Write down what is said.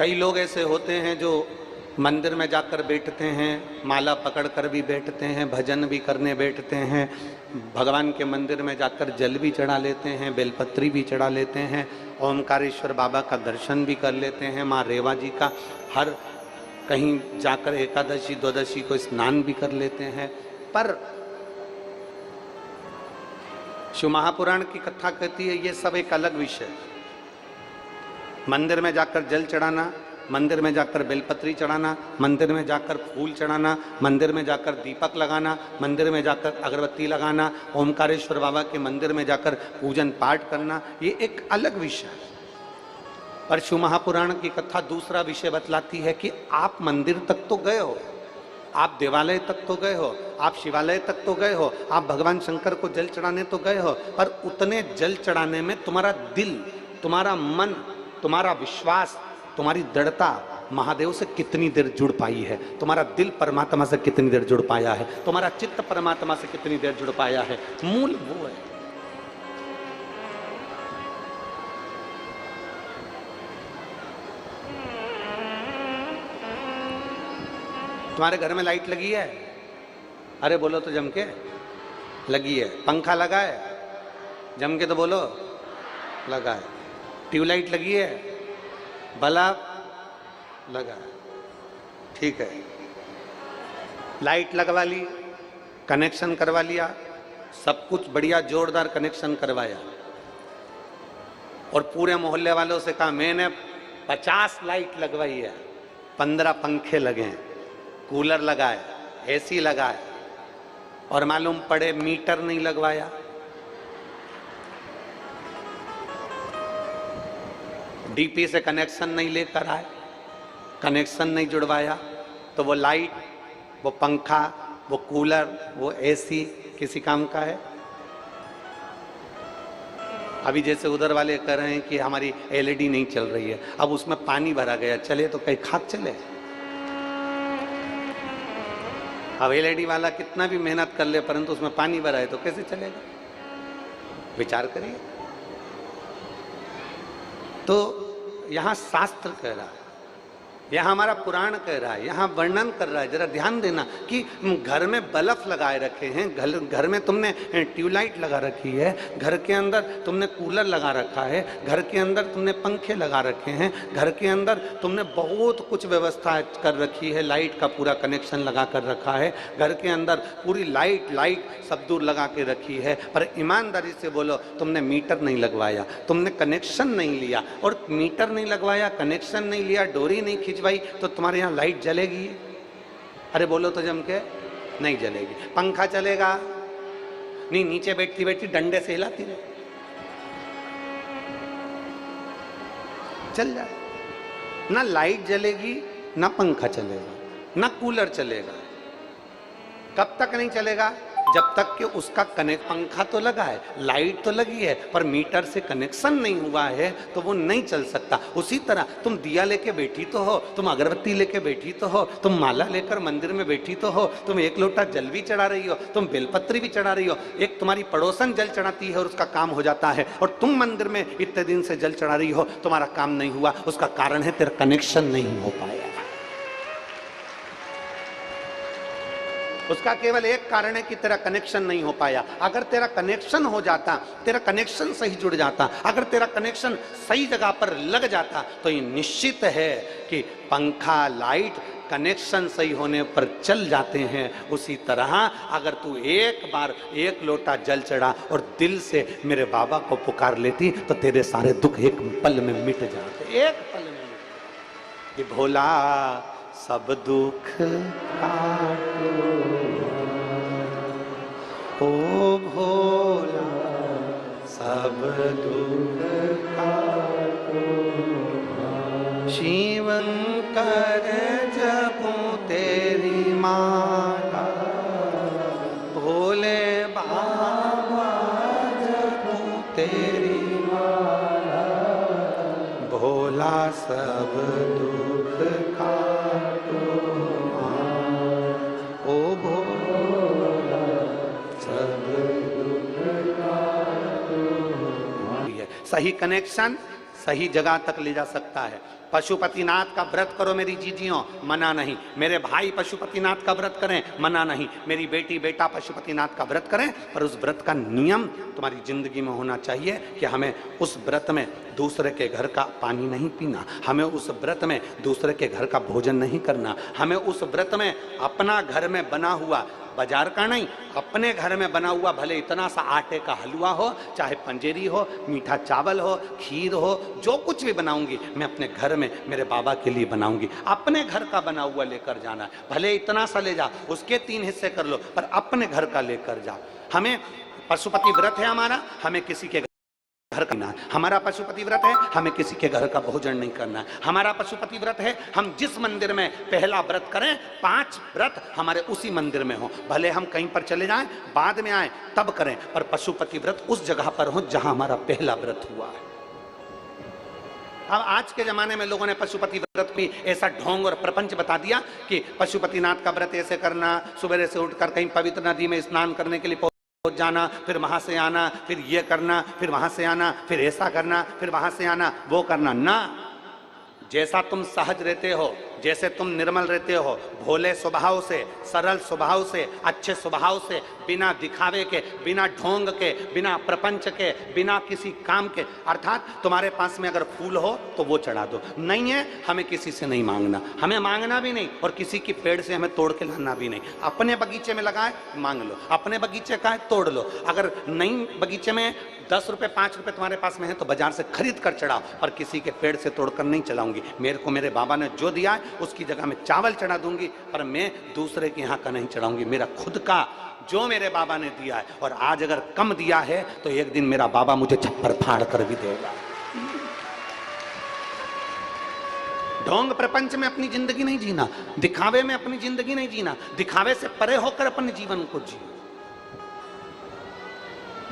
कई लोग ऐसे होते हैं जो मंदिर में जाकर बैठते हैं, माला पकड़कर भी बैठते हैं, भजन भी करने बैठते हैं, भगवान के मंदिर में जाकर जल भी चढ़ा लेते हैं, बेलपत्री भी चढ़ा लेते हैं, ओमकारेश्वर बाबा का दर्शन भी कर लेते हैं, माँ रेवा जी का हर कहीं जाकर एकादशी द्वादशी को स्नान भी कर लेते हैं। पर शिव महापुराण की कथा कहती है ये सब एक अलग विषय। मंदिर में जाकर जल चढ़ाना, मंदिर में जाकर बेलपत्री चढ़ाना, मंदिर में जाकर फूल चढ़ाना, मंदिर में जाकर दीपक लगाना, मंदिर में जाकर अगरबत्ती लगाना, ओमकारेश्वर बाबा के मंदिर में जाकर पूजन पाठ करना, ये एक अलग विषय है। पर शिव महापुराण की कथा दूसरा विषय बतलाती है कि आप मंदिर तक तो गए हो, आप देवालय तक तो गए हो, आप शिवालय तक तो गए हो, आप भगवान शंकर को जल चढ़ाने तो गए हो, पर उतने जल चढ़ाने में तुम्हारा दिल, तुम्हारा मन, तुम्हारा विश्वास, तुम्हारी दृढ़ता महादेव से कितनी देर जुड़ पाई है, तुम्हारा दिल परमात्मा से कितनी देर जुड़ पाया है, तुम्हारा चित्त परमात्मा से कितनी देर जुड़ पाया है, मूल वो है। तुम्हारे घर में लाइट लगी है? अरे बोलो तो जम के। लगी है। पंखा लगा है? जम के तो बोलो। लगा है। ट्यूबलाइट लगी है? बल्ब लगा है। ठीक है। लाइट लगवा ली, कनेक्शन करवा लिया, सब कुछ बढ़िया जोरदार कनेक्शन करवाया और पूरे मोहल्ले वालों से कहा मैंने 50 लाइट लगवाई है, 15 पंखे लगे हैं, कूलर लगाए, एसी लगाए, और मालूम पड़े मीटर नहीं लगवाया। डीपी से कनेक्शन नहीं लेकर आए, कनेक्शन नहीं जुड़वाया, तो वो लाइट, वो पंखा, वो कूलर, वो एसी किसी काम का है? अभी जैसे उधर वाले कह रहे हैं कि हमारी एलईडी नहीं चल रही है, अब उसमें पानी भरा गया, चले तो कहीं खाक चले। अब एलईडी वाला कितना भी मेहनत कर ले परंतु उसमें पानी भरा है तो कैसे चलेगा? विचार करिए। तो यहां शास्त्र कह रहा है, यहां हमारा पुराण कह रहा है, यहां वर्णन कर रहा है, जरा ध्यान देना कि घर में बल्ब लगाए रखे हैं, घर में तुमने ट्यूबलाइट लगा रखी है, घर के अंदर तुमने कूलर लगा रखा है, घर के अंदर तुमने पंखे लगा रखे हैं, घर के अंदर तुमने बहुत कुछ व्यवस्था कर रखी है, लाइट का पूरा कनेक्शन लगा कर रखा है, घर के अंदर पूरी लाइट सब दूर लगा के रखी है, पर ईमानदारी से बोलो तुमने मीटर नहीं लगवाया, तुमने कनेक्शन नहीं लिया, और मीटर नहीं लगवाया, कनेक्शन नहीं लिया, डोरी नहीं खींच भाई, तो तुम्हारे यहाँ लाइट जलेगी? अरे बोलो तो जम के। नहीं जलेगी। पंखा चलेगा? नहीं, नीचे बैठती बैठती डंडे से हिलाती रहे, चल जाए। ना लाइट जलेगी, ना पंखा चलेगा, ना कूलर चलेगा। कब तक नहीं चलेगा? जब तक कि उसका कनेक्ट, पंखा तो लगा है, लाइट तो लगी है, पर मीटर से कनेक्शन नहीं हुआ है तो वो नहीं चल सकता। उसी तरह तुम दिया लेके बैठी तो हो, तुम अगरबत्ती लेके बैठी तो हो, तुम माला लेकर मंदिर में बैठी तो हो, तुम एक लोटा जल भी चढ़ा रही हो, तुम बेलपत्री भी चढ़ा रही हो, एक तुम्हारी पड़ोसन जल चढ़ाती है और उसका काम हो जाता है, और तुम मंदिर में इतने दिन से जल चढ़ा रही हो, तुम्हारा काम नहीं हुआ। उसका कारण है तेरा कनेक्शन नहीं हो पाया। उसका केवल एक कारण है कि तेरा कनेक्शन नहीं हो पाया। अगर तेरा कनेक्शन हो जाता, तेरा कनेक्शन सही जुड़ जाता, अगर तेरा कनेक्शन सही जगह पर लग जाता, तो ये निश्चित है कि पंखा, लाइट कनेक्शन सही होने पर चल जाते हैं। उसी तरह अगर तू एक बार एक लोटा जल चढ़ा और दिल से मेरे बाबा को पुकार लेती, तो तेरे सारे दुख एक पल में मिट जाते, एक पल में। ये भोला सब दुख काटो, ओ भोला सब दुख काटो, शिवंकर जपूं तेरी माला, भोले बाबा जपूं तेरी माला, भोला सब दुख काटो, ओ भोला सब दुख काटो। सही कनेक्शन, सही जगह तक ले जा सकता है। पशुपतिनाथ का व्रत करो मेरी जीजियों, मना नहीं। मेरे भाई पशुपतिनाथ का व्रत करें, मना नहीं। मेरी बेटी बेटा पशुपतिनाथ का व्रत करें, पर उस व्रत का नियम तुम्हारी जिंदगी में होना चाहिए कि हमें उस व्रत में दूसरे के घर का पानी नहीं पीना, हमें उस व्रत में दूसरे के घर का भोजन नहीं करना, हमें उस व्रत में अपना घर में बना हुआ, बाजार का नहीं, अपने घर में बना हुआ, भले इतना सा आटे का हलवा हो, चाहे पंजेरी हो, मीठा चावल हो, खीर हो, जो कुछ भी बनाऊंगी मैं अपने घर में मेरे बाबा के लिए बनाऊंगी। अपने घर का बना हुआ लेकर जाना है, भले इतना सा ले जा, उसके 3 हिस्से कर लो, पर अपने घर का लेकर जा। हमें पशुपति व्रत है हमारा, हमें किसी के घर करना है। हमारा पशुपति व्रत है, हमें किसी के घर का भोजन नहीं करना है। हमारा पशुपति व्रत है, हम जिस मंदिर में पहला व्रत करें, 5 व्रत हमारे उसी मंदिर में हो, भले हम कहीं पर चले जाएं, बाद में आए तब करें, पर पशुपति व्रत उस जगह पर हो जहां हमारा पहला व्रत हुआ है। अब आज के जमाने में लोगों ने पशुपति व्रत भी ऐसा ढोंग और प्रपंच बता दिया कि पशुपतिनाथ का व्रत ऐसे करना, सुबह से उठकर कहीं पवित्र नदी में स्नान करने के लिए जाना, फिर वहां से आना, फिर ये करना, फिर वहां से आना, फिर ऐसा करना, फिर वहां से आना, वो करना ना। जैसा तुम सहज रहते हो, जैसे तुम निर्मल रहते हो, भोले स्वभाव से, सरल स्वभाव से, अच्छे स्वभाव से, बिना दिखावे के, बिना ढोंग के, बिना प्रपंच के, बिना किसी काम के, अर्थात तुम्हारे पास में अगर फूल हो तो वो चढ़ा दो, नहीं है हमें किसी से नहीं मांगना, हमें मांगना भी नहीं, और किसी की पेड़ से हमें तोड़ के लाना भी नहीं। अपने बगीचे में लगाए मांग लो, अपने बगीचे का है तोड़ लो, अगर नहीं बगीचे में 10 रुपए 5 रुपए तुम्हारे पास में है तो बाजार से खरीद कर चढ़ाओ, पर किसी के पेड़ से तोड़कर नहीं चलाऊंगी। मेरे को मेरे बाबा ने जो दिया है उसकी जगह में चावल चढ़ा दूंगी, पर मैं दूसरे के यहाँ का नहीं चढ़ाऊंगी। मेरा खुद का जो मेरे बाबा ने दिया है, और आज अगर कम दिया है तो एक दिन मेरा बाबा मुझे छप्पर फाड़ कर भी देगा। ढोंग प्रपंच में अपनी जिंदगी नहीं जीना, दिखावे में अपनी जिंदगी नहीं जीना, दिखावे से परे होकर अपने जीवन को जियो।